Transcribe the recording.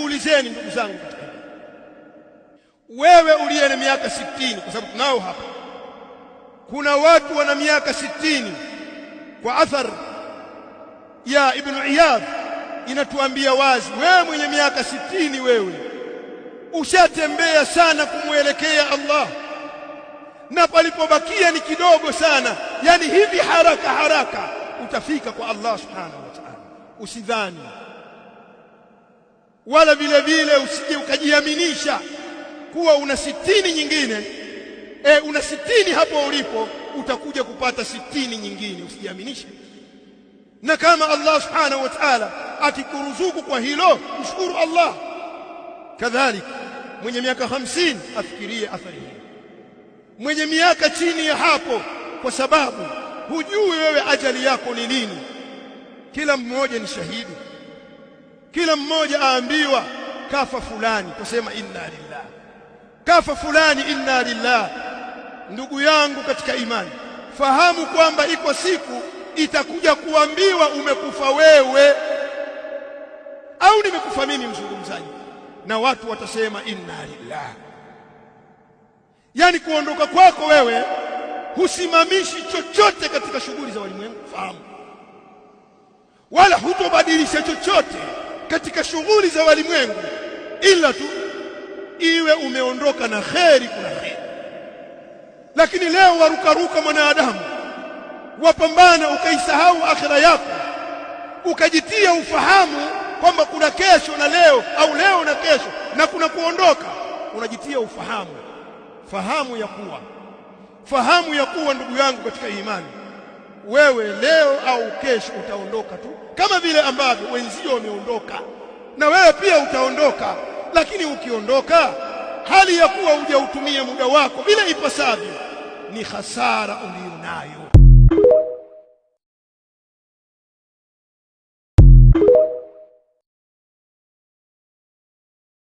nikuulizeni ndugu zangu, wewe uliye na miaka 60, kwa sababu tunao hapa kuna watu wana miaka 60, kwa athar ya Ibn Iyadh inatuambia wazi, wewe mwenye miaka 60, wewe ushatembea sana kumuelekea Allah, na palipobakia ni kidogo sana, yani hivi haraka haraka utafika kwa Allah subhanahu wa ta'ala. Usidhani wala vile vile usije ukajiaminisha kuwa una 60 nyingine, una 60 hapo ulipo utakuja kupata 60 nyingine. Usijiaminishe, na kama Allah subhanahu wa ta'ala akikuruzuku kwa hilo, mshukuru Allah. Kadhalika mwenye miaka 50 afikirie athari hii, mwenye miaka chini ya hapo, kwa sababu hujui wewe ajali yako ni lini. Kila mmoja ni shahidi, kila mmoja aambiwa kafa fulani, kusema inna lillah, kafa fulani inna lillah. Ndugu yangu katika imani, fahamu kwamba iko siku itakuja kuambiwa umekufa wewe au nimekufa mimi mzungumzaji, na watu watasema inna lillah. Yani kuondoka kwako wewe husimamishi chochote katika shughuli za walimwengu, fahamu, wala hutobadilisha chochote katika shughuli za walimwengu, ila tu iwe umeondoka na kheri, kuna kheri. Lakini leo warukaruka mwanadamu, wapambana, ukaisahau akhira yako, ukajitia ufahamu kwamba kuna kesho na leo, au leo na kesho, na kuna kuondoka. Unajitia ufahamu. Fahamu ya kuwa ndugu yangu katika imani, wewe leo au kesho utaondoka tu, kama vile ambavyo wenzio wameondoka, na wewe pia utaondoka. Lakini ukiondoka hali ya kuwa hujautumia muda wako vile ipasavyo, ni hasara ulionayo.